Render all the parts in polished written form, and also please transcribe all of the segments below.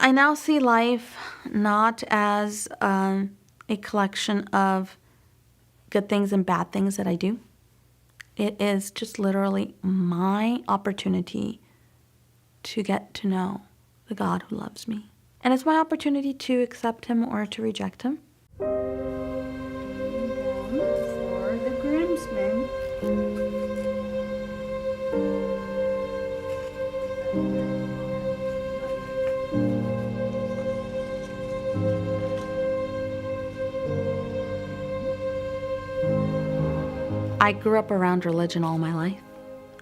I now see life not as a collection of good things and bad things that I do. It is just literally my opportunity to get to know the God who loves me. And it's my opportunity to accept him or to reject him. For the groomsmen. I grew up around religion all my life.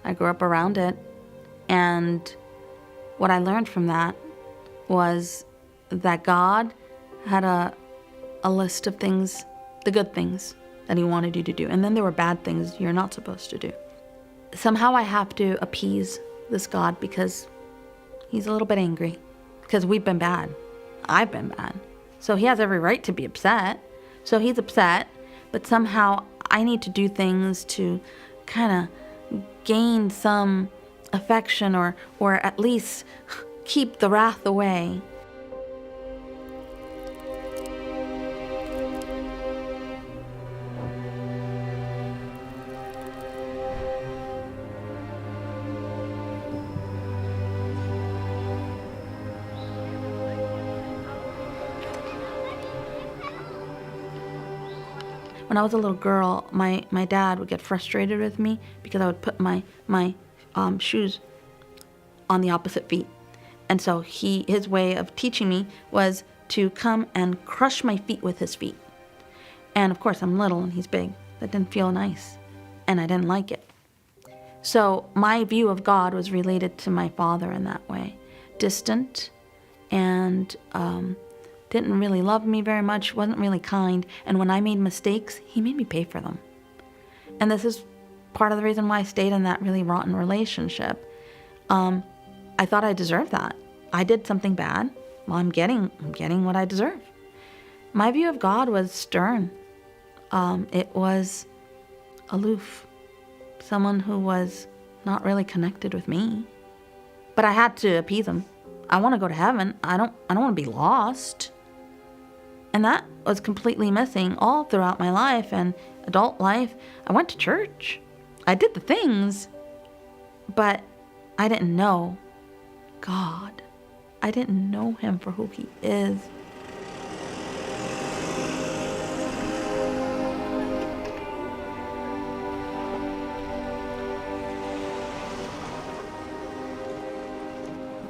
I grew up around it, and what I learned from that was that God had a list of things, the good things that he wanted you to do, and then there were bad things you're not supposed to do. Somehow I have to appease this God because he's a little bit angry, because we've been bad. I've been bad. So he has every right to be upset. So he's upset, but somehow I need to do things to kind of gain some affection or at least keep the wrath away. When I was a little girl, my dad would get frustrated with me because I would put my shoes on the opposite feet. And so his way of teaching me was to come and crush my feet with his feet. And of course, I'm little and he's big. That didn't feel nice. And I didn't like it. So my view of God was related to my father in that way. Distant and didn't really love me very much, wasn't really kind, and when I made mistakes, he made me pay for them. And this is part of the reason why I stayed in that really rotten relationship. I thought I deserved that. I did something bad. Well, I'm getting what I deserve. My view of God was stern. It was aloof. Someone who was not really connected with me. But I had to appease him. I want to go to heaven. I don't want to be lost. And that was completely missing all throughout my life and adult life. I went to church. I did the things. But I didn't know God. I didn't know him for who he is.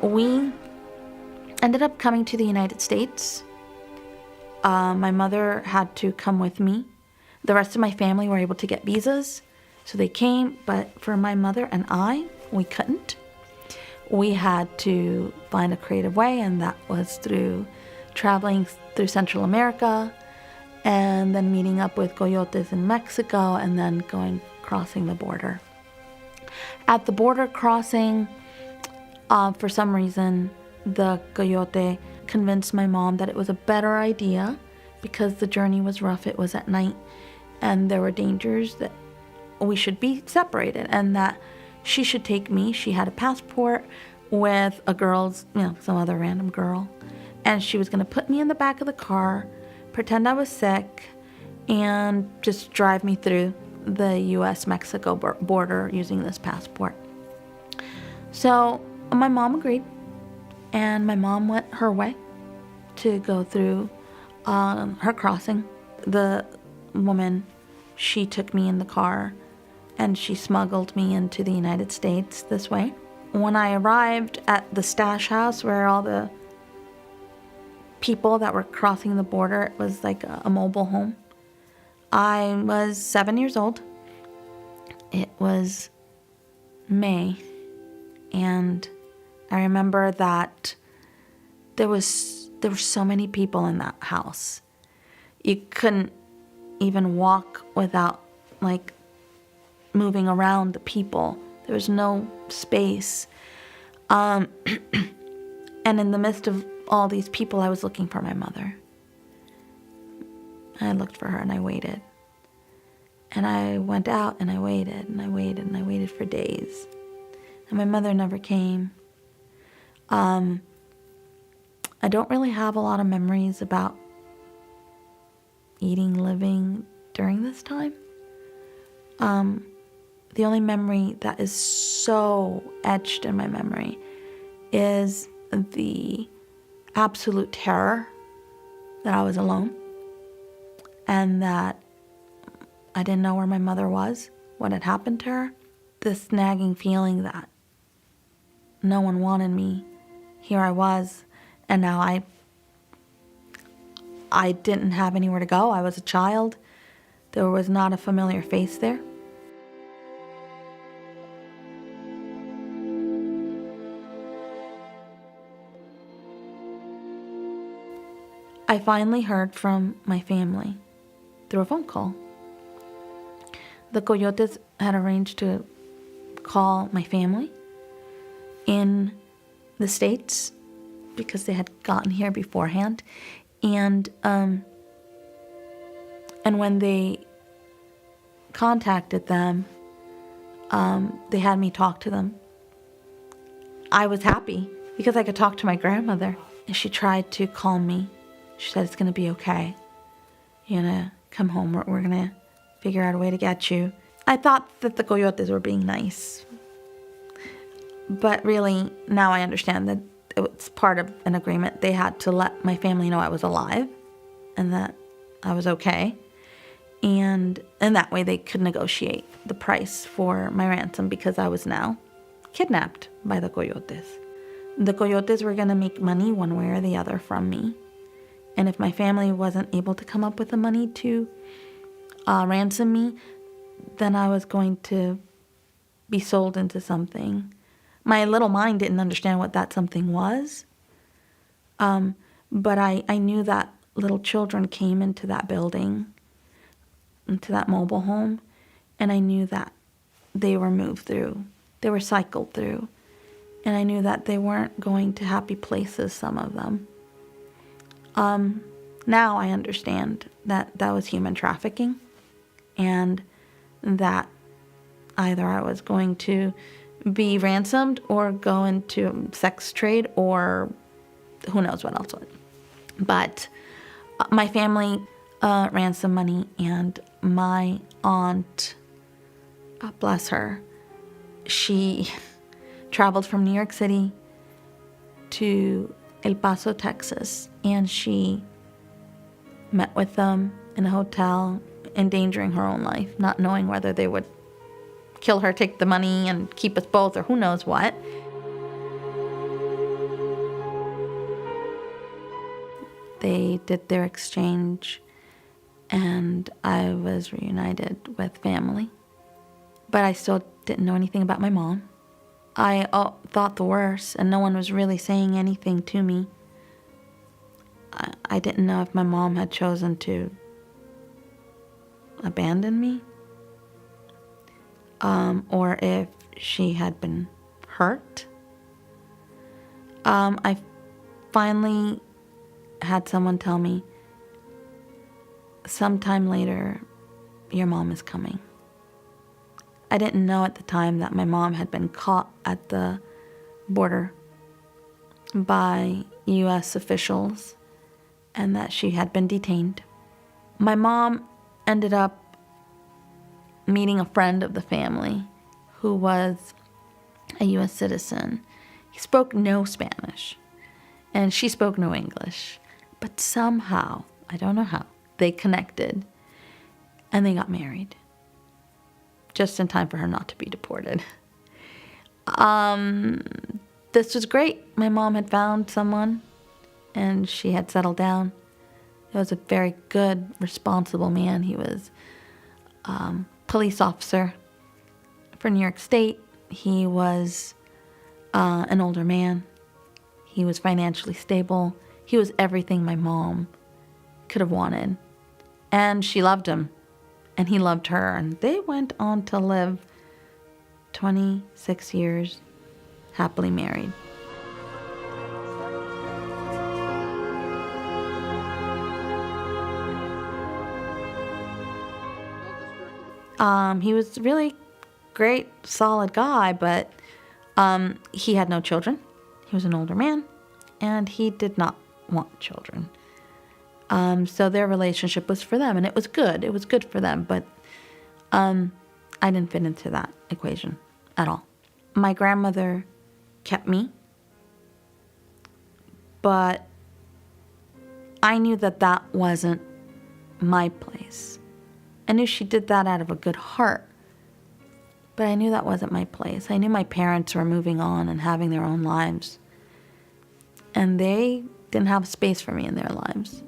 We ended up coming to the United States. My mother had to come with me. The rest of my family were able to get visas, so they came, but for my mother and I, we couldn't. We had to find a creative way, and that was through traveling through Central America, and then meeting up with Coyotes in Mexico, and then crossing the border. At the border crossing, for some reason, the Coyote convinced my mom that it was a better idea because the journey was rough, it was at night, and there were dangers that we should be separated and that she should take me. She had a passport with a girl's, some other random girl, and she was going to put me in the back of the car, pretend I was sick, and just drive me through the U.S.-Mexico border using this passport. So my mom agreed. And my mom went her way to go through her crossing. The woman, she took me in the car and she smuggled me into the United States this way. When I arrived at the stash house where all the people that were crossing the border, it was like a mobile home. I was 7 years old. It was May, and I remember that there were so many people in that house. You couldn't even walk without moving around the people. There was no space. And in the midst of all these people, I was looking for my mother. I looked for her and I waited. And I went out and I waited and I waited and I waited for days. And my mother never came. I don't really have a lot of memories about eating, living during this time. The only memory that is so etched in my memory is the absolute terror that I was alone and that I didn't know where my mother was, what had happened to her. This nagging feeling that no one wanted me. Here I was, and now I didn't have anywhere to go. I was a child. There was not a familiar face there. I finally heard from my family through a phone call. The Coyotes had arranged to call my family in the States because they had gotten here beforehand. And when they contacted them, they had me talk to them. I was happy because I could talk to my grandmother. And she tried to calm me. She said, it's going to be okay. You're going to come home. We're going to figure out a way to get you. I thought that the Coyotes were being nice. But really, now I understand that it was part of an agreement. They had to let my family know I was alive and that I was okay. And that way they could negotiate the price for my ransom because I was now kidnapped by the Coyotes. The Coyotes were going to make money one way or the other from me. And if my family wasn't able to come up with the money to ransom me, then I was going to be sold into something. My little mind didn't understand what that something was. But I knew that little children came into that building, into that mobile home, and I knew that they were moved through. They were cycled through. And I knew that they weren't going to happy places, some of them. Now I understand that that was human trafficking and that either I was going to be ransomed or go into sex trade or who knows what else. But my family ransom money, and my aunt, bless her, she traveled from New York City to El Paso, Texas, and she met with them in a hotel, endangering her own life, not knowing whether they would kill her, take the money, and keep us both, or who knows what. They did their exchange, and I was reunited with family. But I still didn't know anything about my mom. I thought the worst, and no one was really saying anything to me. I didn't know if my mom had chosen to abandon me, or if she had been hurt. I finally had someone tell me, sometime later, your mom is coming. I didn't know at the time that my mom had been caught at the border by U.S. officials and that she had been detained. My mom ended up meeting a friend of the family who was a U.S. citizen. He spoke no Spanish, and she spoke no English. But somehow, I don't know how, they connected, and they got married. Just in time for her not to be deported. This was great. My mom had found someone, and she had settled down. He was a very good, responsible man. He was police officer for New York State. He was an older man. He was financially stable. He was everything my mom could have wanted. And she loved him. And he loved her. And they went on to live 26 years happily married. He was a really great, solid guy, but he had no children. He was an older man, and he did not want children. So their relationship was for them, and it was good. It was good for them, but I didn't fit into that equation at all. My grandmother kept me, but I knew that that wasn't my place. I knew she did that out of a good heart, but I knew that wasn't my place. I knew my parents were moving on and having their own lives, and they didn't have space for me in their lives.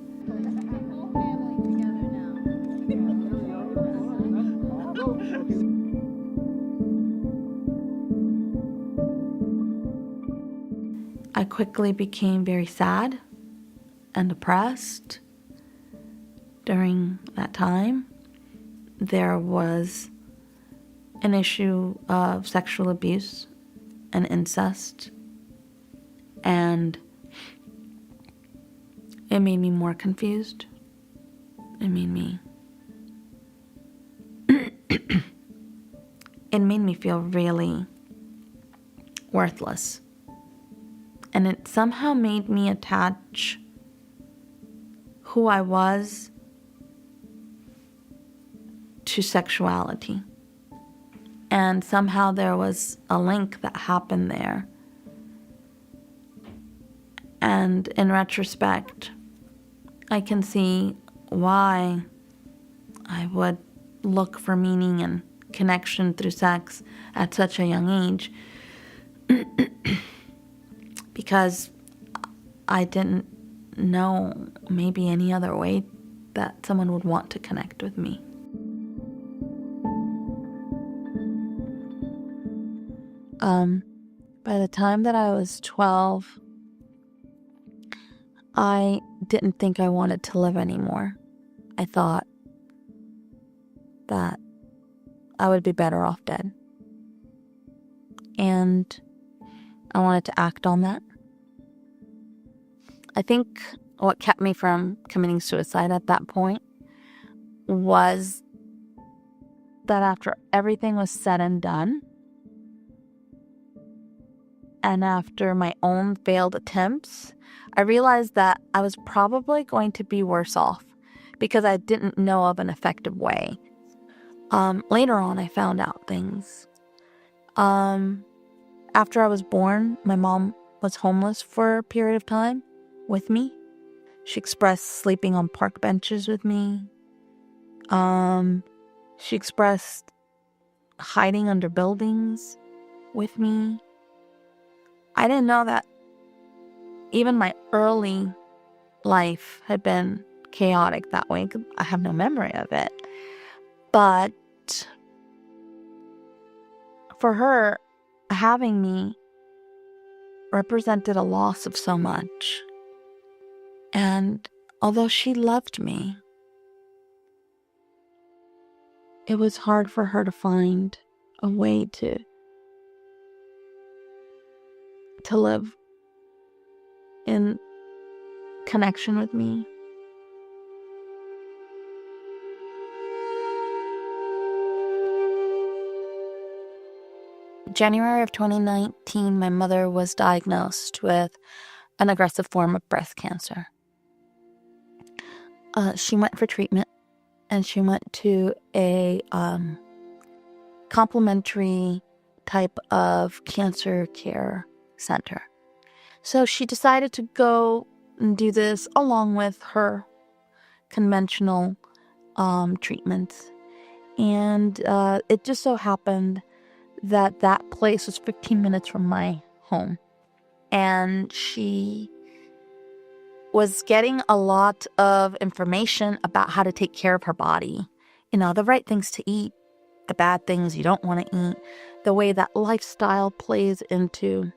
I quickly became very sad and depressed during that time. There was an issue of sexual abuse and incest, and it made me more confused. It made me feel really worthless. And it somehow made me attach who I was to sexuality. And somehow there was a link that happened there. And in retrospect, I can see why I would look for meaning and connection through sex at such a young age. Because I didn't know maybe any other way that someone would want to connect with me. By the time that I was 12, I didn't think I wanted to live anymore. I thought that I would be better off dead. And I wanted to act on that. I think what kept me from committing suicide at that point was that after everything was said and done, and after my own failed attempts, I realized that I was probably going to be worse off because I didn't know of an effective way. Later on, I found out things. After I was born, my mom was homeless for a period of time with me. She expressed sleeping on park benches with me. She expressed hiding under buildings with me. I didn't know that even my early life had been chaotic that way. I have no memory of it. But for her, having me represented a loss of so much. And although she loved me, it was hard for her to find a way to live in connection with me. January of 2019, my mother was diagnosed with an aggressive form of breast cancer. She went for treatment, and she went to a complementary type of cancer care center. So she decided to go and do this along with her conventional treatments. And it just so happened that that place was 15 minutes from my home. And she was getting a lot of information about how to take care of her body. You know, the right things to eat, the bad things you don't want to eat, the way that lifestyle plays into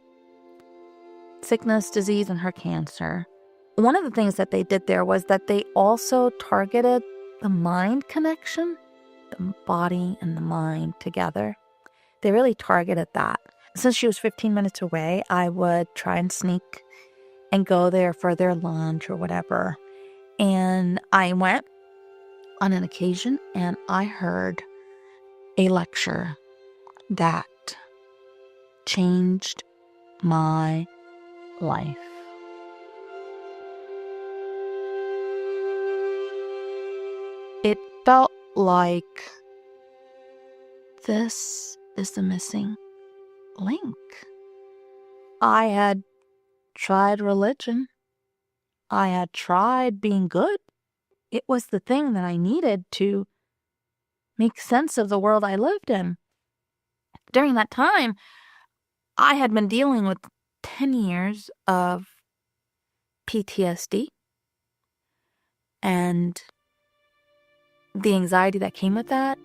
sickness, disease, and her cancer. One of the things that they did there was that they also targeted the mind connection, the body and the mind together. They really targeted that. Since she was 15 minutes away, I would try and sneak and go there for their lunch or whatever. And I went on an occasion and I heard a lecture that changed my life. like this is the missing link. I had tried religion. I had tried being good. It was the thing that I needed to make sense of the world I lived in. During that time, I had been dealing with 10 years of PTSD and the anxiety that came with that,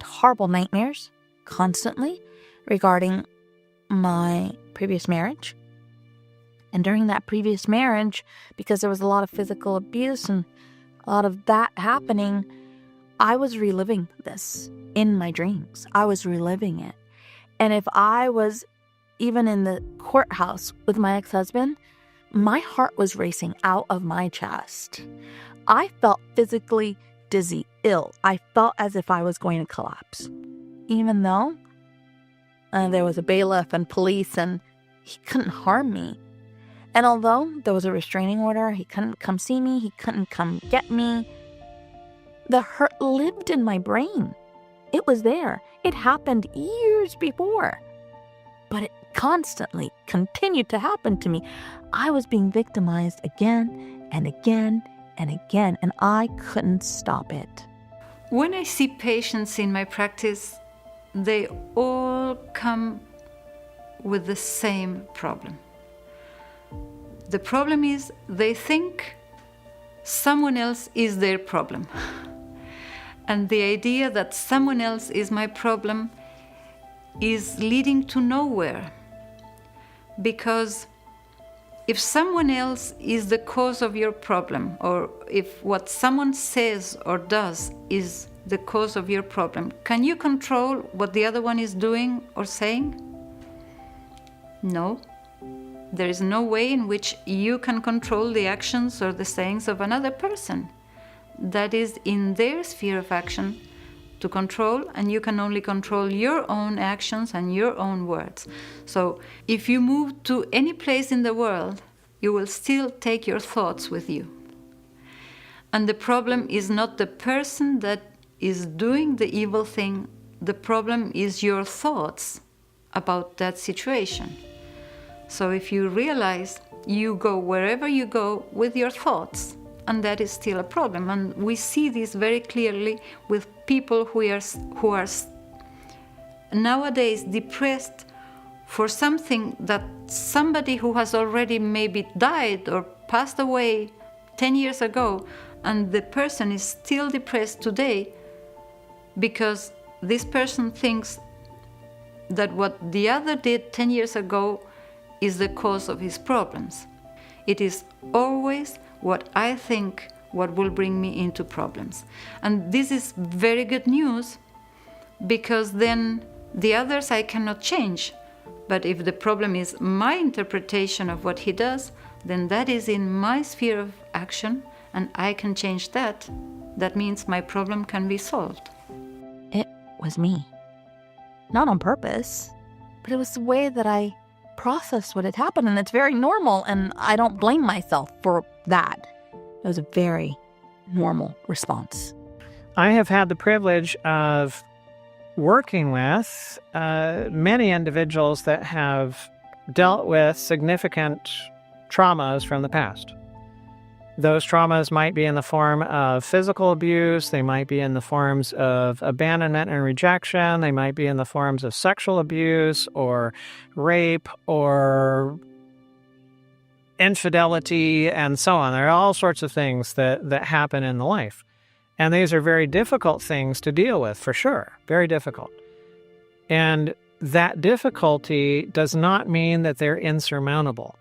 horrible nightmares constantly regarding my previous marriage. And during that previous marriage, because there was a lot of physical abuse and a lot of that happening, I was reliving this in my dreams. I was reliving it. And if I was even in the courthouse with my ex-husband, my heart was racing out of my chest. I felt physically dizzy, ill. I felt as if I was going to collapse. Even though there was a bailiff and police and he couldn't harm me. And although there was a restraining order, he couldn't come see me, he couldn't come get me, the hurt lived in my brain. It was there. It happened years before. But it constantly continued to happen to me. I was being victimized again and again and again, and I couldn't stop it. When I see patients in my practice, they all come with the same problem. The problem is they think someone else is their problem. And the idea that someone else is my problem is leading to nowhere. Because if someone else is the cause of your problem, or if what someone says or does is the cause of your problem, can you control what the other one is doing or saying? No. There is no way in which you can control the actions or the sayings of another person. That is in their sphere of action to control, and you can only control your own actions and your own words. So if you move to any place in the world, you will still take your thoughts with you. And the problem is not the person that is doing the evil thing. The problem is your thoughts about that situation. So if you realize you go wherever you go with your thoughts, and that is still a problem. And we see this very clearly with people who are nowadays depressed for something that somebody who has already maybe died or passed away 10 years ago, and the person is still depressed today because this person thinks that what the other did 10 years ago is the cause of his problems. It is always what I think what will bring me into problems. And this is very good news, because then the others I cannot change. But if the problem is my interpretation of what he does, then that is in my sphere of action and I can change that. That means my problem can be solved. It was me. Not on purpose, but it was the way that I processed what had happened, and it's very normal, and I don't blame myself for that. It was a very normal response. I have had the privilege of working with many individuals that have dealt with significant traumas from the past. Those traumas might be in the form of physical abuse, they might be in the forms of abandonment and rejection, they might be in the forms of sexual abuse or rape or infidelity and so on. There are all sorts of things that happen in the life. And these are very difficult things to deal with, for sure, very difficult. And that difficulty does not mean that they're insurmountable.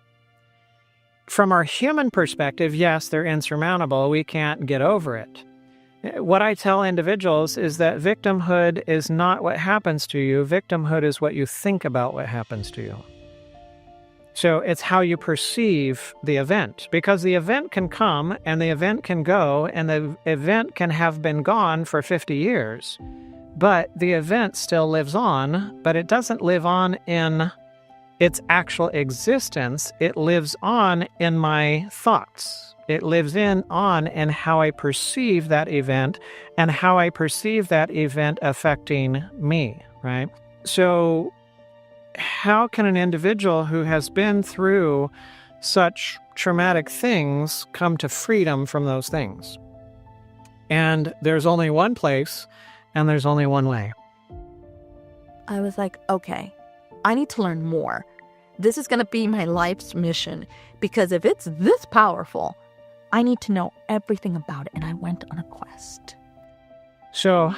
From our human perspective, yes, they're insurmountable. We can't get over it. What I tell individuals is that victimhood is not what happens to you. Victimhood is what you think about what happens to you. So it's how you perceive the event, because the event can come and the event can go and the event can have been gone for 50 years, but the event still lives on, but it doesn't live on in its actual existence. It lives on in my thoughts. It lives on how I perceive that event and how I perceive that event affecting me, right? So how can an individual who has been through such traumatic things come to freedom from those things? And there's only one place and there's only one way. I was like, okay, I need to learn more. This is going to be my life's mission, because if it's this powerful, I need to know everything about it. And I went on a quest. So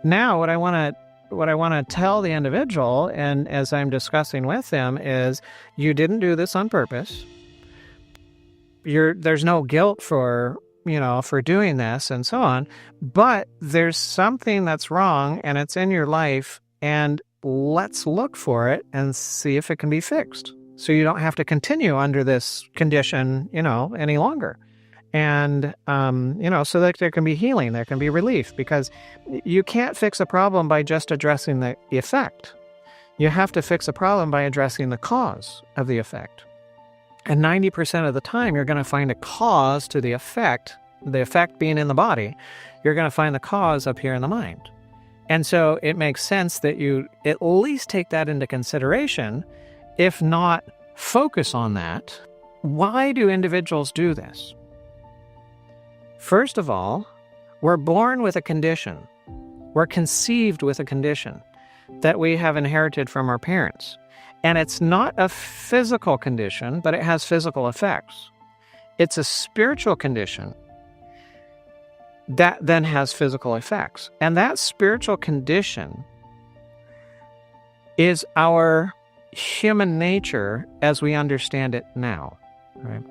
now what I want to tell the individual, and as I'm discussing with them, is you didn't do this on purpose. There's no guilt for doing this and so on, but there's something that's wrong and it's in your life, and let's look for it and see if it can be fixed. So you don't have to continue under this condition, any longer. And, so that there can be healing, there can be relief, because you can't fix a problem by just addressing the effect. You have to fix a problem by addressing the cause of the effect. And 90% of the time, you're going to find a cause to the effect being in the body. You're going to find the cause up here in the mind. And so it makes sense that you at least take that into consideration, if not focus on that. Why do individuals do this? First of all, we're born with a condition. We're conceived with a condition that we have inherited from our parents. And it's not a physical condition, but it has physical effects. It's a spiritual condition that then has physical effects. And that spiritual condition is our human nature as we understand it now, right?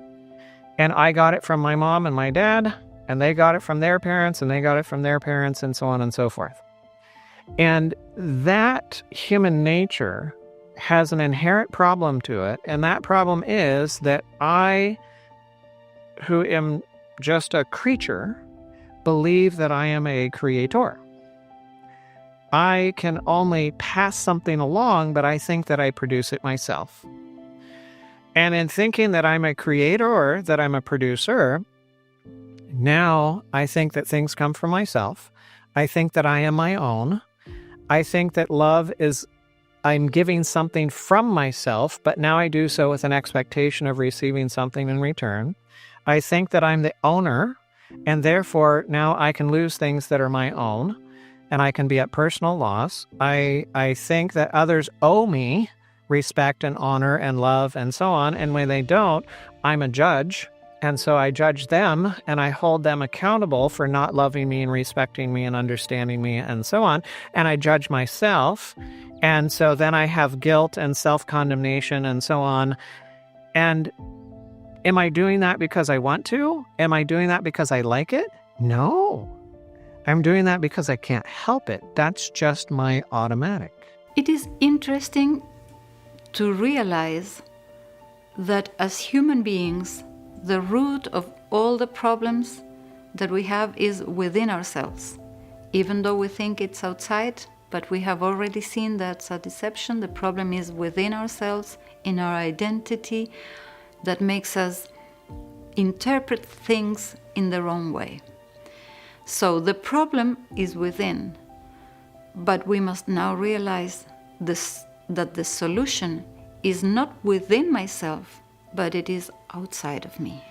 And I got it from my mom and my dad, and they got it from their parents, and they got it from their parents, and so on and so forth. And that human nature has an inherent problem to it, and that problem is that I, who am just a creature, believe that I am a creator. I can only pass something along, but I think that I produce it myself. And in thinking that I'm a creator or that I'm a producer, now I think that things come from myself. I think that I am my own. I think that love is I'm giving something from myself, but now I do so with an expectation of receiving something in return. I think that I'm the owner, and therefore now I can lose things that are my own, and I can be at personal loss. I think that others owe me respect and honor and love and so on, and when they don't, I'm a judge, and so I judge them, and I hold them accountable for not loving me and respecting me and understanding me and so on, and I judge myself. And so then I have guilt and self-condemnation and so on. And am I doing that because I want to? Am I doing that because I like it? No. I'm doing that because I can't help it. That's just my automatic. It is interesting to realize that as human beings, the root of all the problems that we have is within ourselves. Even though we think it's outside, but we have already seen that's a deception. The problem is within ourselves, in our identity, that makes us interpret things in the wrong way. So the problem is within, but we must now realize that the solution is not within myself, but it is outside of me.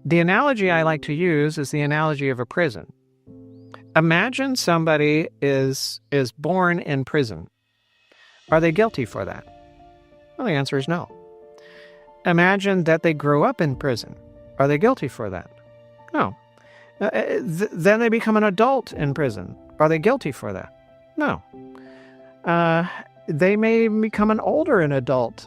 The analogy I like to use is the analogy of a prison. Imagine somebody is born in prison. Are they guilty for that? Well, the answer is no. Imagine that they grew up in prison. Are they guilty for that? No. Then they become an adult in prison. Are they guilty for that? No. They may become an older adult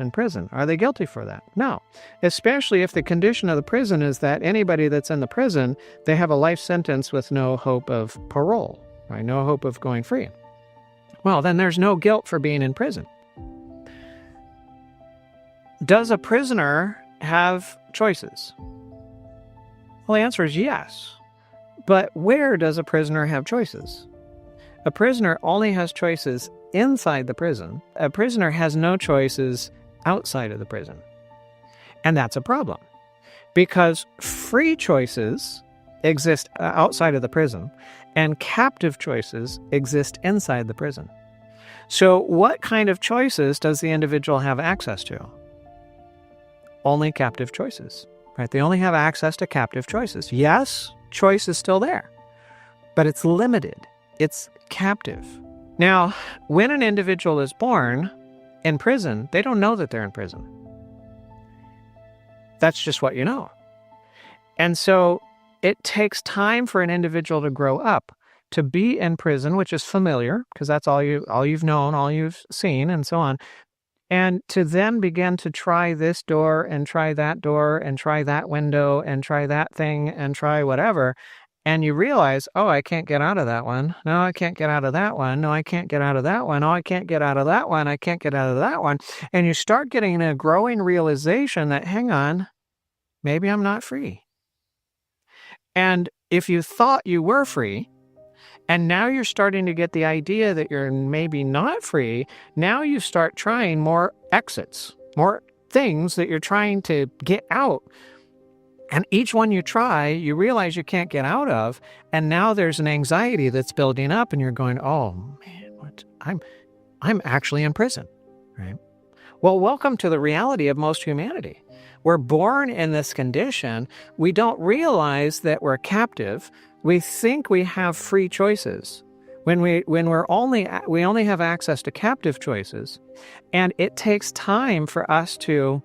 in prison. Are they guilty for that? No. Especially if the condition of the prison is that anybody that's in the prison, they have a life sentence with no hope of parole, right? No hope of going free. Well, then there's no guilt for being in prison. Does a prisoner have choices? Well, the answer is yes. But where does a prisoner have choices? A prisoner only has choices inside the prison. A prisoner has no choices outside of the prison. And that's a problem, because free choices exist outside of the prison, and captive choices exist inside the prison. So what kind of choices does the individual have access to? Only captive choices, right? They only have access to captive choices. Yes, choice is still there, but it's limited. It's captive. Now, when an individual is born in prison, they don't know that they're in prison. That's just what you know. And so it takes time for an individual to grow up, to be in prison, which is familiar, because that's all you've known, all you've seen, and so on. And to then begin to try this door and try that door and try that window and try that thing and try whatever. And you realize, oh, I can't get out of that one. No, I can't get out of that one. No, I can't get out of that one. Oh, I can't get out of that one. I can't get out of that one. And you start getting a growing realization that, hang on, maybe I'm not free. And if you thought you were free, and now you're starting to get the idea that you're maybe not free, now you start trying more exits, more things that you're trying to get out. And each one you try, you realize you can't get out of, and now there's an anxiety that's building up, and you're going, oh man, what? I'm actually in prison, right? Well, welcome to the reality of most humanity. We're born in this condition. We don't realize that we're captive. We think we have free choices when we only have access to captive choices, and it takes time for us to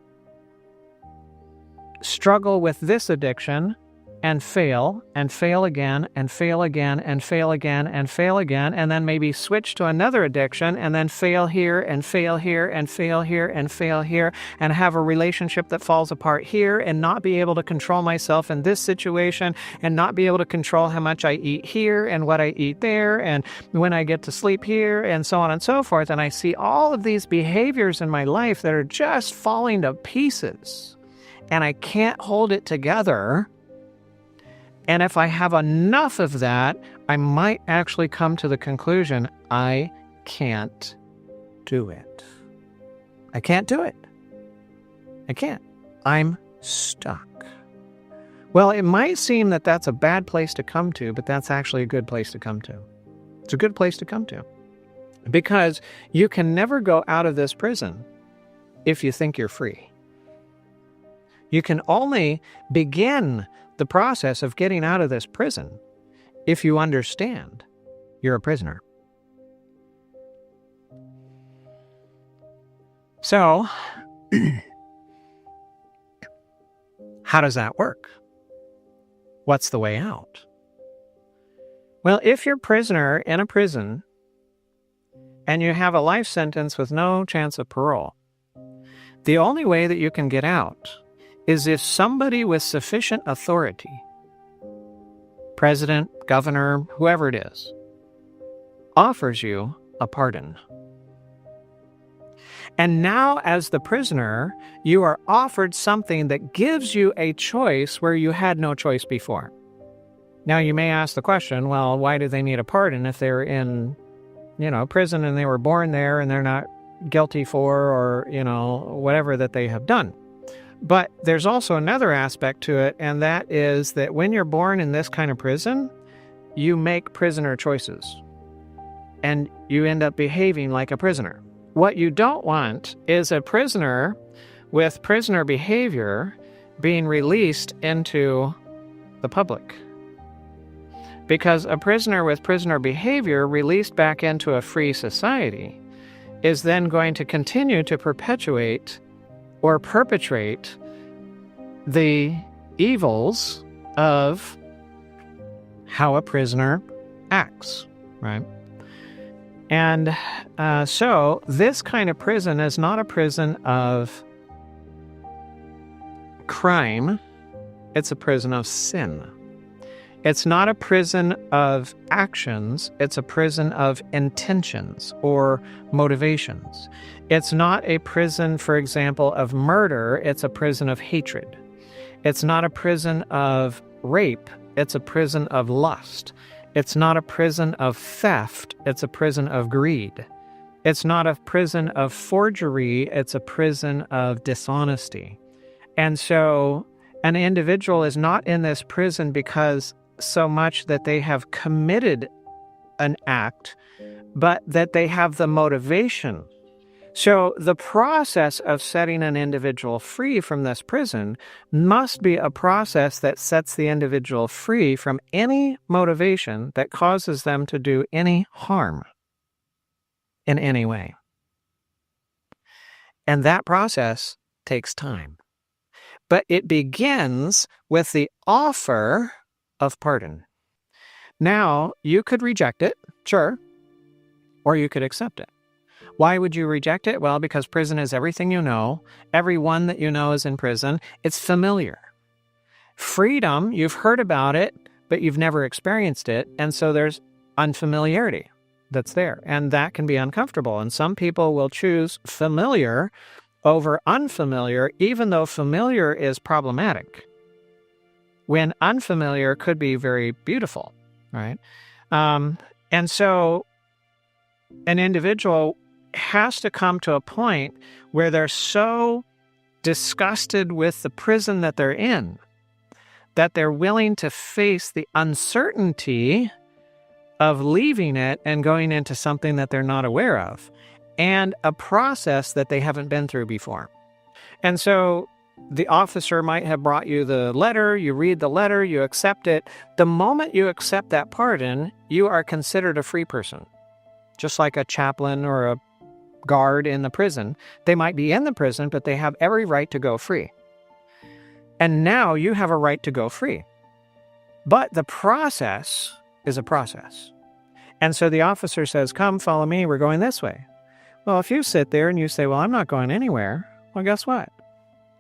struggle with this addiction and fail again and fail again and fail again and fail again, and then maybe switch to another addiction and then fail here and fail here and fail here and fail here, and have a relationship that falls apart here, and not be able to control myself in this situation, and not be able to control how much I eat here and what I eat there, and when I get to sleep here, and so on and so forth. And I see all of these behaviors in my life that are just falling to pieces, and I can't hold it together. And if I have enough of that, I might actually come to the conclusion, I can't do it. I can't do it. I can't. I'm stuck. Well, it might seem that that's a bad place to come to, but that's actually a good place to come to. It's a good place to come to. Because you can never go out of this prison if you think you're free. You can only begin the process of getting out of this prison if you understand you're a prisoner. So, how does that work? What's the way out? Well, if you're a prisoner in a prison and you have a life sentence with no chance of parole, the only way that you can get out is if somebody with sufficient authority, president, governor, whoever it is, offers you a pardon. And now, as the prisoner, you are offered something that gives you a choice where you had no choice before. Now, you may ask the question, well, why do they need a pardon if they're in, prison and they were born there and they're not guilty for, or, whatever that they have done? But there's also another aspect to it, and that is that when you're born in this kind of prison, you make prisoner choices, and you end up behaving like a prisoner. What you don't want is a prisoner with prisoner behavior being released into the public. Because a prisoner with prisoner behavior released back into a free society is then going to continue to perpetuate or perpetrate the evils of how a prisoner acts, right? And so this kind of prison is not a prison of crime, it's a prison of sin. It's not a prison of actions, it's a prison of intentions or motivations. It's not a prison, for example, of murder, it's a prison of hatred. It's not a prison of rape, it's a prison of lust. It's not a prison of theft, it's a prison of greed. It's not a prison of forgery, it's a prison of dishonesty. And so an individual is not in this prison because so much that they have committed an act, but that they have the motivation. So the process of setting an individual free from this prison must be a process that sets the individual free from any motivation that causes them to do any harm in any way. And that process takes time. But it begins with the offer of pardon. Now, you could reject it, sure, or you could accept it. Why would you reject it? Well, because prison is everything you know. Everyone that you know is in prison. It's familiar. Freedom, you've heard about it, but you've never experienced it, and so there's unfamiliarity that's there, and that can be uncomfortable. And some people will choose familiar over unfamiliar, even though familiar is problematic, when unfamiliar could be very beautiful, right? And so an individual has to come to a point where they're so disgusted with the prison that they're in that they're willing to face the uncertainty of leaving it and going into something that they're not aware of, and a process that they haven't been through before. And so the officer might have brought you the letter, you read the letter, you accept it. The moment you accept that pardon, you are considered a free person. Just like a chaplain or a guard in the prison. They might be in the prison, but they have every right to go free. And now you have a right to go free. But the process is a process. And so the officer says, come, follow me, we're going this way. Well, if you sit there and you say, well, I'm not going anywhere, well, guess what?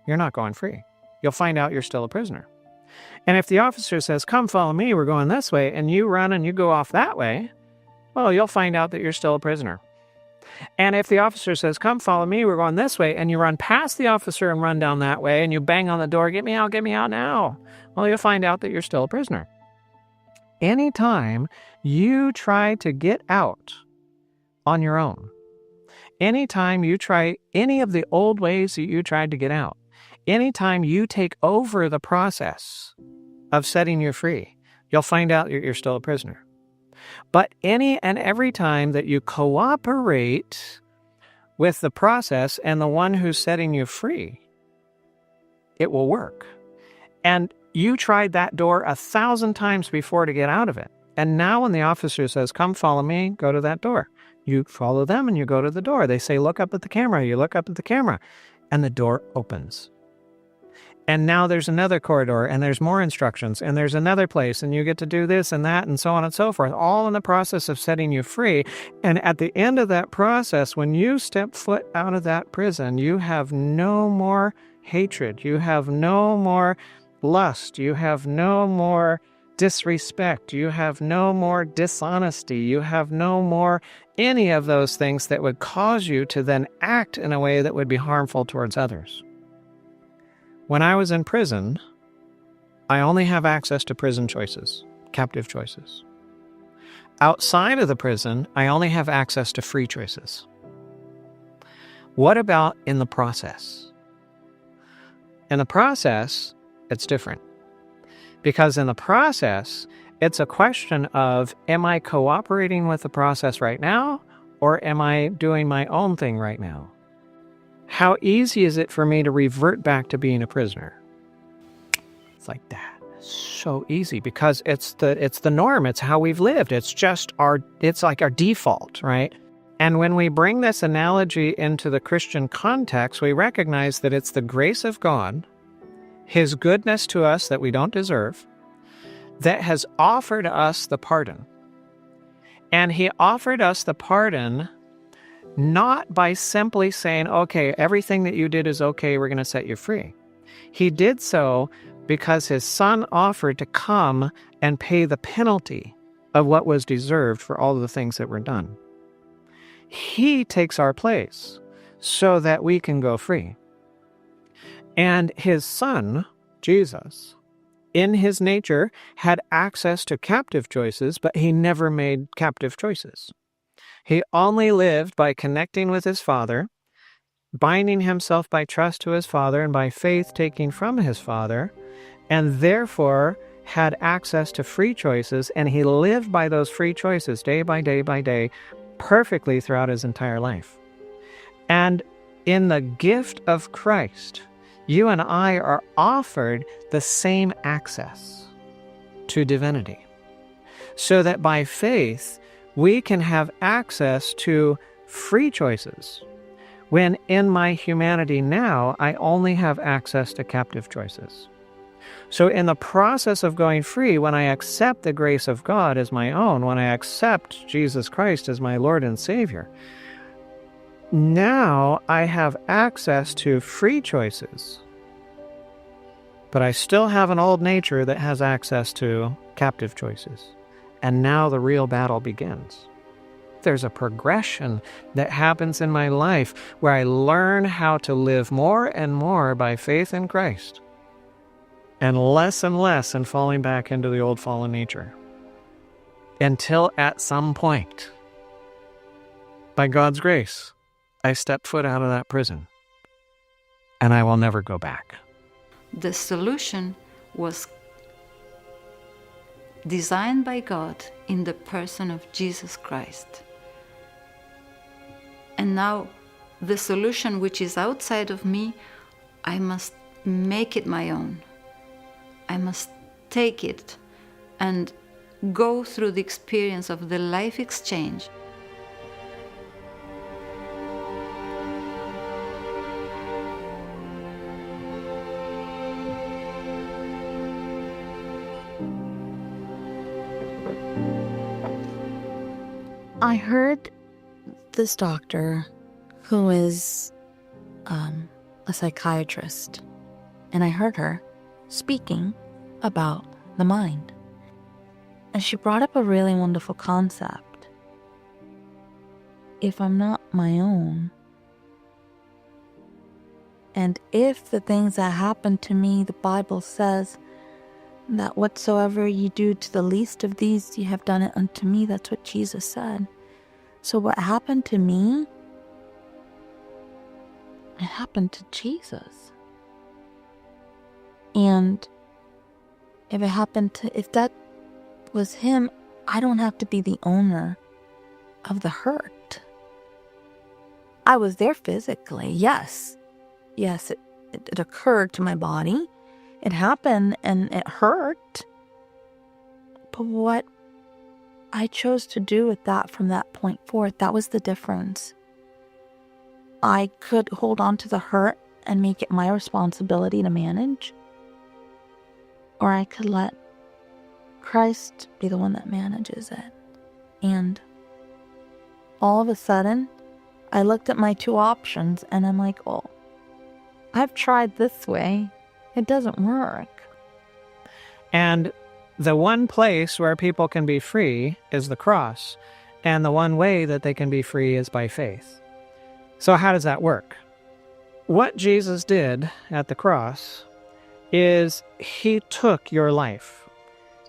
You're not going free. You'll find out you're still a prisoner. And if the officer says, come, follow me, we're going this way, and you run and you go off that way, well, you'll find out that you're still a prisoner. And if the officer says, come, follow me, we're going this way, and you run past the officer and run down that way, and you bang on the door, get me out now, well, you'll find out that you're still a prisoner. Anytime you try to get out on your own, anytime you try any of the old ways that you tried to get out, anytime you take over the process of setting you free, you'll find out you're still a prisoner. But any and every time that you cooperate with the process and the one who's setting you free, it will work. And you tried that door 1,000 times before to get out of it. And now when the officer says, come, follow me, go to that door. You follow them and you go to the door. They say, look up at the camera. You look up at the camera. And the door opens. And now there's another corridor, and there's more instructions, and there's another place, and you get to do this and that, and so on and so forth, all in the process of setting you free. And at the end of that process, when you step foot out of that prison, you have no more hatred. You have no more lust. You have no more disrespect. You have no more dishonesty. You have no more any of those things that would cause you to then act in a way that would be harmful towards others. When I was in prison, I only have access to prison choices, captive choices. Outside of the prison, I only have access to free choices. What about in the process? In the process, it's different. Because in the process, it's a question of, am I cooperating with the process right now, or am I doing my own thing right now? How easy is it for me to revert back to being a prisoner? It's like that. So easy, because it's the norm. It's how we've lived. It's like our default, right? And when we bring this analogy into the Christian context, we recognize that it's the grace of God, His goodness to us that we don't deserve, that has offered us the pardon. And He offered us the pardon not by simply saying, okay, everything that you did is okay, we're going to set you free. He did so because His Son offered to come and pay the penalty of what was deserved for all of the things that were done. He takes our place so that we can go free. And His Son, Jesus, in his nature, had access to captive choices, but he never made captive choices. He only lived by connecting with his Father, binding himself by trust to his Father and by faith taking from his Father, and therefore had access to free choices, and he lived by those free choices day by day by day, perfectly throughout his entire life. And in the gift of Christ, you and I are offered the same access to divinity, so that by faith we can have access to free choices, when in my humanity now I only have access to captive choices. So in the process of going free, when I accept the grace of God as my own, when I accept Jesus Christ as my Lord and Savior, now I have access to free choices, but I still have an old nature that has access to captive choices. And now the real battle begins. There's a progression that happens in my life where I learn how to live more and more by faith in Christ, and less in falling back into the old fallen nature. Until at some point, by God's grace, I step foot out of that prison, and I will never go back. The solution was designed by God in the person of Jesus Christ. And now the solution which is outside of me, I must make it my own. I must take it and go through the experience of the life exchange. I heard this doctor who is a psychiatrist, and I heard her speaking about the mind. And she brought up a really wonderful concept. If I'm not my own, and if the things that happen to me, the Bible says that whatsoever you do to the least of these, you have done it unto me. That's what Jesus said. So what happened to me, it happened to Jesus. And if that was him, I don't have to be the owner of the hurt. I was there physically, yes. Yes, it occurred to my body. It happened and it hurt. But what I chose to do with that from that point forth, that was the difference. I could hold on to the hurt and make it my responsibility to manage, or I could let Christ be the one that manages it. And all of a sudden, I looked at my two options and I'm like, oh, I've tried this way. It doesn't work. And the one place where people can be free is the cross, and the one way that they can be free is by faith. So how does that work? What Jesus did at the cross is he took your life.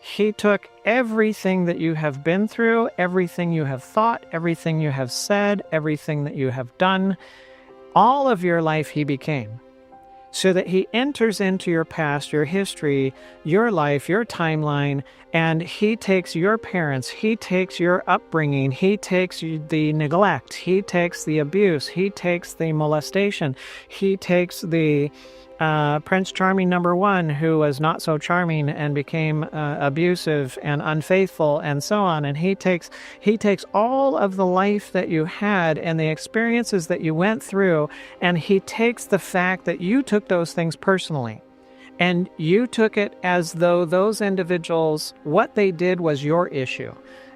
He took everything that you have been through, everything you have thought, everything you have said, everything that you have done, all of your life he became, so that he enters into your past, your history, your life, your timeline, and he takes your parents, he takes your upbringing, he takes the neglect, he takes the abuse, he takes the molestation, he takes the Prince Charming #1 who was not so charming and became abusive and unfaithful and so on, and he takes all of the life that you had and the experiences that you went through, and he takes the fact that you took those things personally, and you took it as though those individuals, what they did was your issue,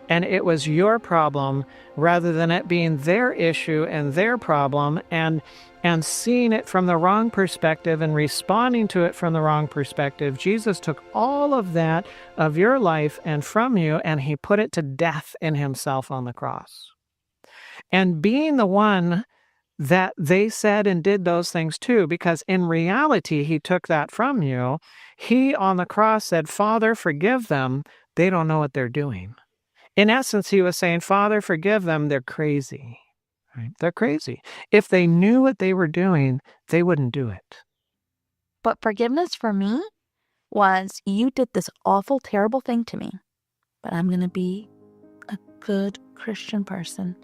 and it was your problem rather than it being their issue and their problem, and seeing it from the wrong perspective and responding to it from the wrong perspective. Jesus took all of that of your life and from you, and he put it to death in himself on the cross. And being the one that they said and did those things too, because in reality, he took that from you. He on the cross said, Father, forgive them. They don't know what they're doing. In essence, he was saying, Father, forgive them. They're crazy. Right? They're crazy. If they knew what they were doing, they wouldn't do it. But forgiveness for me was, you did this awful, terrible thing to me, but I'm going to be a good Christian person,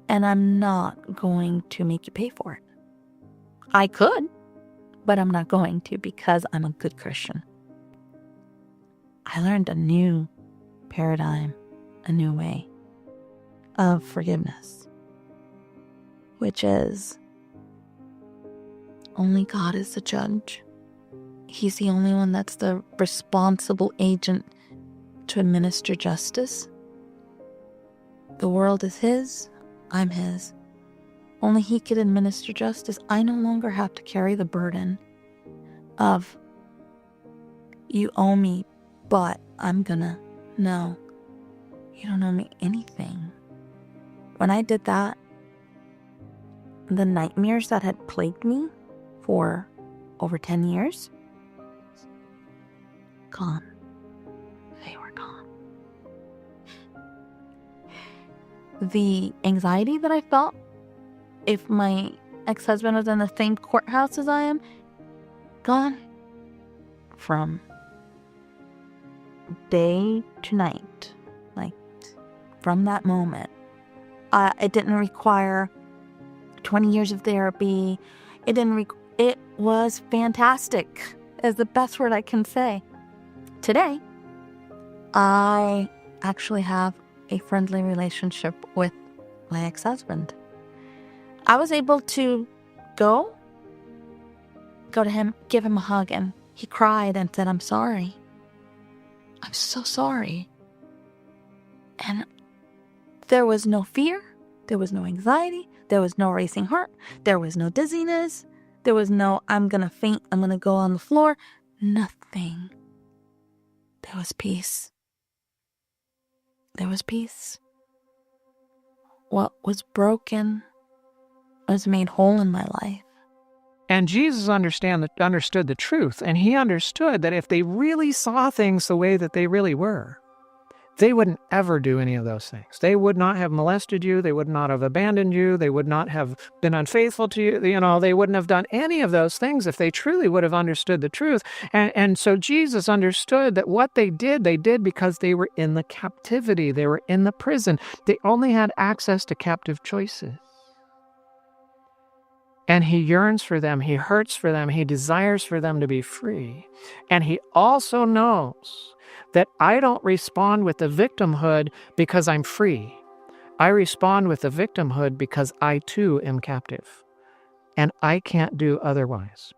and I'm not going to make you pay for it. I could, but I'm not going to, because I'm a good Christian. I learned a new paradigm, a new way of forgiveness, which is only God is the judge. He's the only one that's the responsible agent to administer justice. The world is his, I'm his. Only he could administer justice. I no longer have to carry the burden of, you owe me, but I'm gonna. No, you don't owe me anything. When I did that, the nightmares that had plagued me for over 10 years, gone. They were gone. The anxiety that I felt if my ex-husband was in the same courthouse as I am, gone. From day to night, like from that moment. It didn't require 20 years of therapy. It was fantastic, is the best word I can say. Today, I actually have a friendly relationship with my ex-husband. I was able to go to him, give him a hug, and he cried and said, I'm sorry. I'm so sorry. And there was no fear, there was no anxiety, there was no racing heart, there was no dizziness, there was no, I'm gonna faint, I'm gonna go on the floor. Nothing. There was peace. There was peace. What was broken was made whole in my life. And Jesus understood the truth, and he understood that if they really saw things the way that they really were, they wouldn't ever do any of those things. They would not have molested you. They would not have abandoned you. They would not have been unfaithful to you. They wouldn't have done any of those things if they truly would have understood the truth. And so Jesus understood that what they did because they were in the captivity. They were in the prison. They only had access to captive choices. And he yearns for them, he hurts for them, he desires for them to be free. And he also knows that I don't respond with the victimhood because I'm free. I respond with the victimhood because I too am captive. And I can't do otherwise.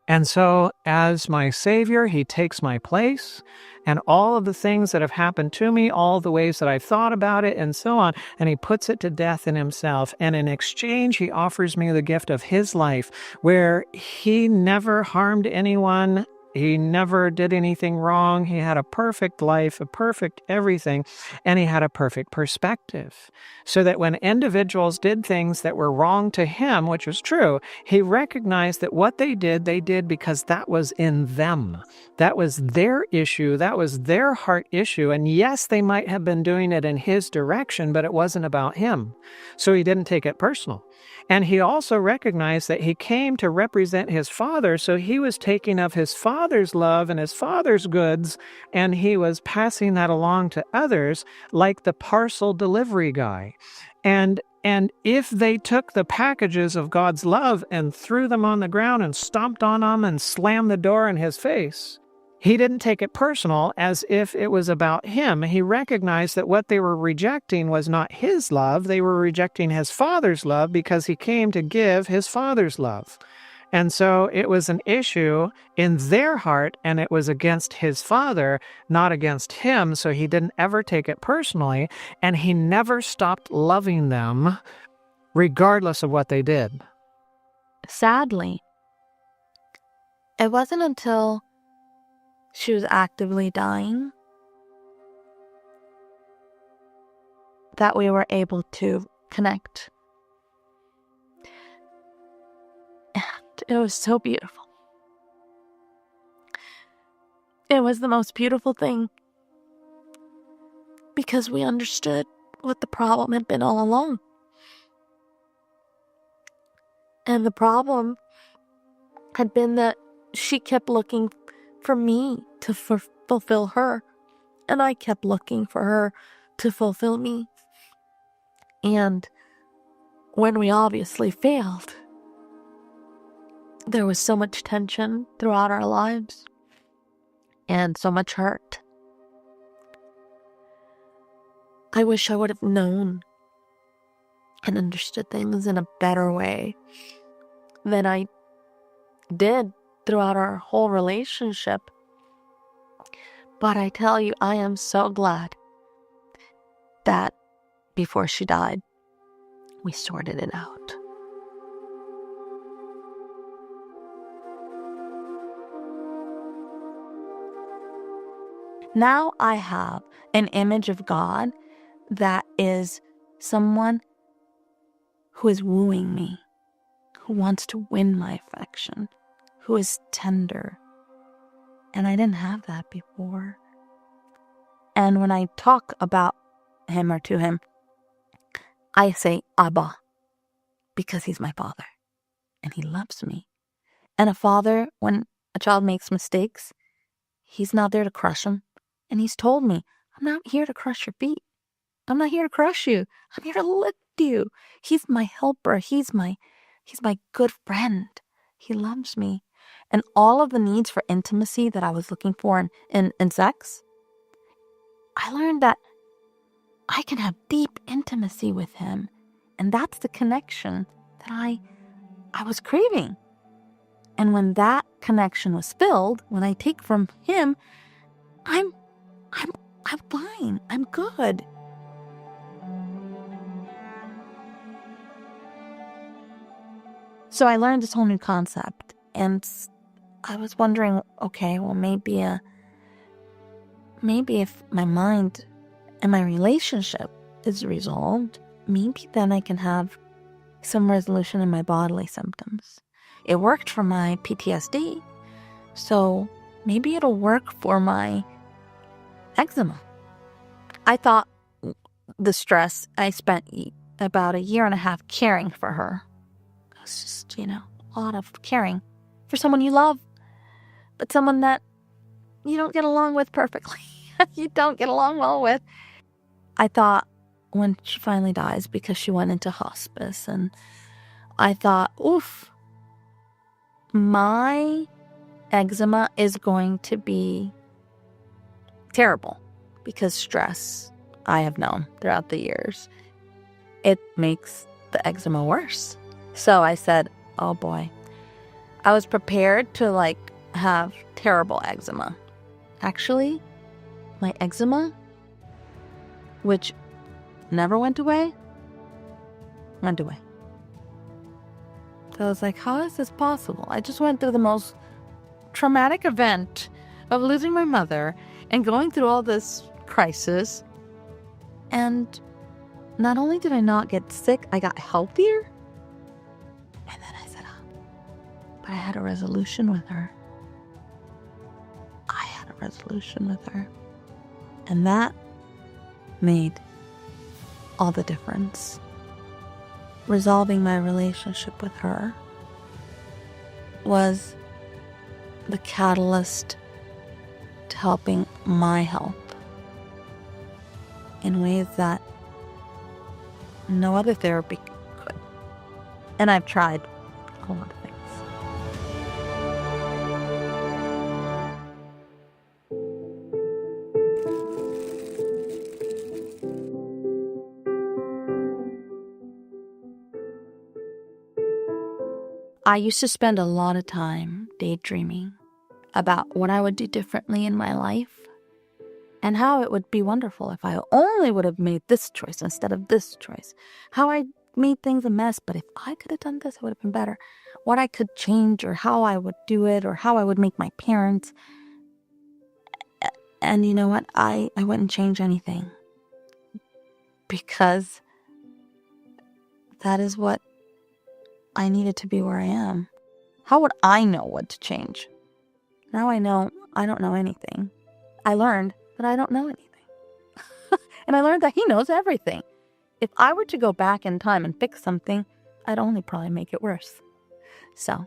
And so, as my Savior, he takes my place, and all of the things that have happened to me, all the ways that I've thought about it, and so on, and he puts it to death in himself. And in exchange, he offers me the gift of his life, where he never harmed anyone. He never did anything wrong. He had a perfect life, a perfect everything, and he had a perfect perspective. So that when individuals did things that were wrong to him, which was true, he recognized that what they did because that was in them. That was their issue. That was their heart issue. And yes, they might have been doing it in his direction, but it wasn't about him. So he didn't take it personal. And he also recognized that he came to represent his Father, so he was taking of his Father's love and his Father's goods, and he was passing that along to others like the parcel delivery guy. And if they took the packages of God's love and threw them on the ground and stomped on them and slammed the door in his face, he didn't take it personal as if it was about him. He recognized that what they were rejecting was not his love. They were rejecting his Father's love because he came to give his Father's love. And so it was an issue in their heart, and it was against his Father, not against him. So he didn't ever take it personally, and he never stopped loving them regardless of what they did. Sadly, it wasn't until she was actively dying that we were able to connect. it was so beautiful. It was the most beautiful thing because we understood what the problem had been all along. And the problem had been that she kept looking for me to fulfill her, and I kept looking for her to fulfill me. And when we obviously failed, there was so much tension throughout our lives and so much hurt. I wish I would have known and understood things in a better way than I did throughout our whole relationship. But I tell you, I am so glad that before she died, we sorted it out. Now I have an image of God that is someone who is wooing me, who wants to win my affection, who is tender. And I didn't have that before. And when I talk about him or to him, I say Abba, because he's my father and he loves me. And a father, when a child makes mistakes, he's not there to crush him. And he's told me, I'm not here to crush your feet. I'm not here to crush you. I'm here to lift you. He's my helper. He's my good friend. He loves me. And all of the needs for intimacy that I was looking for in sex, I learned that I can have deep intimacy with him. And that's the connection that I was craving. And when that connection was filled, when I take from him, I'm fine. I'm good. So I learned this whole new concept, and I was wondering, okay, well, maybe if my mind and my relationship is resolved, maybe then I can have some resolution in my bodily symptoms. It worked for my PTSD, so maybe it'll work for my eczema. I thought the stress, I spent about 1.5 years caring for her. It was just, a lot of caring for someone you love, but someone that you don't get along with perfectly. You don't get along well with. I thought when she finally dies, because she went into hospice, and I thought, oof, my eczema is going to be terrible because stress, I have known throughout the years, it makes the eczema worse. So I said, oh boy. I was prepared to have terrible eczema. Actually, my eczema, which never went away, went away. So I was like, how is this possible? I just went through the most traumatic event of losing my mother and going through all this crisis. And not only did I not get sick, I got healthier. And then I said, but I had a resolution with her. I had a resolution with her. And that made all the difference. Resolving my relationship with her was the catalyst to helping my health in ways that no other therapy could. And I've tried a lot of things. I used to spend a lot of time daydreaming about what I would do differently in my life and how it would be wonderful if I only would have made this choice instead of this choice. How I made things a mess, but if I could have done this, it would have been better. What I could change or how I would do it or how I would make my parents. And you know what? I wouldn't change anything because that is what I needed to be where I am. How would I know what to change? Now I know I don't know anything. I learned that I don't know anything. And I learned that he knows everything. If I were to go back in time and fix something, I'd only probably make it worse. So,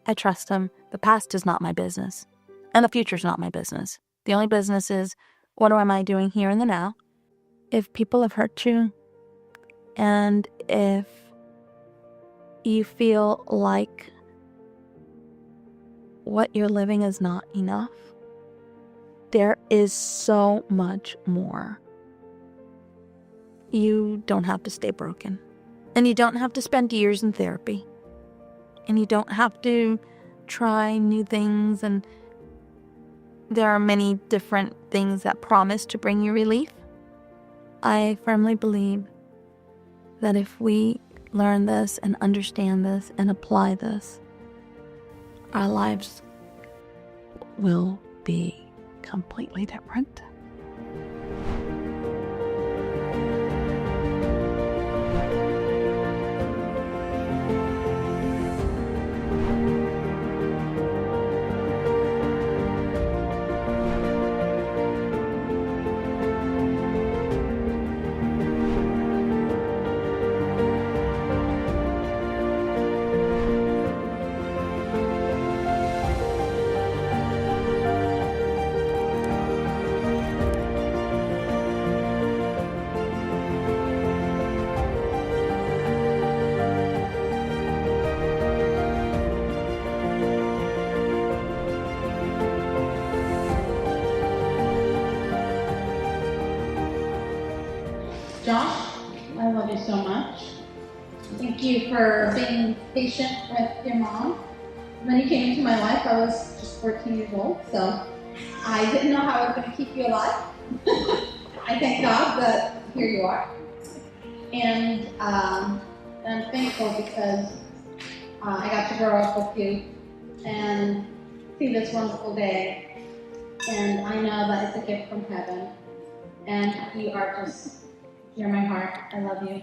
I trust him. The past is not my business. And the future's not my business. The only business is, what am I doing here in the now? If people have hurt you, and if you feel like what you're living is not enough, there is so much more. You don't have to stay broken. And you don't have to spend years in therapy. And you don't have to try new things. And there are many different things that promise to bring you relief. I firmly believe that if we learn this and understand this and apply this, our lives will be completely different. Josh, I love you so much. Thank you for being patient with your mom. When you came into my life, I was just 14 years old, so I didn't know how I was going to keep you alive. I thank God that here you are. And I'm thankful because I got to grow up with you and see this wonderful day. And I know that it's a gift from heaven. And you are just, you're my heart. I love you.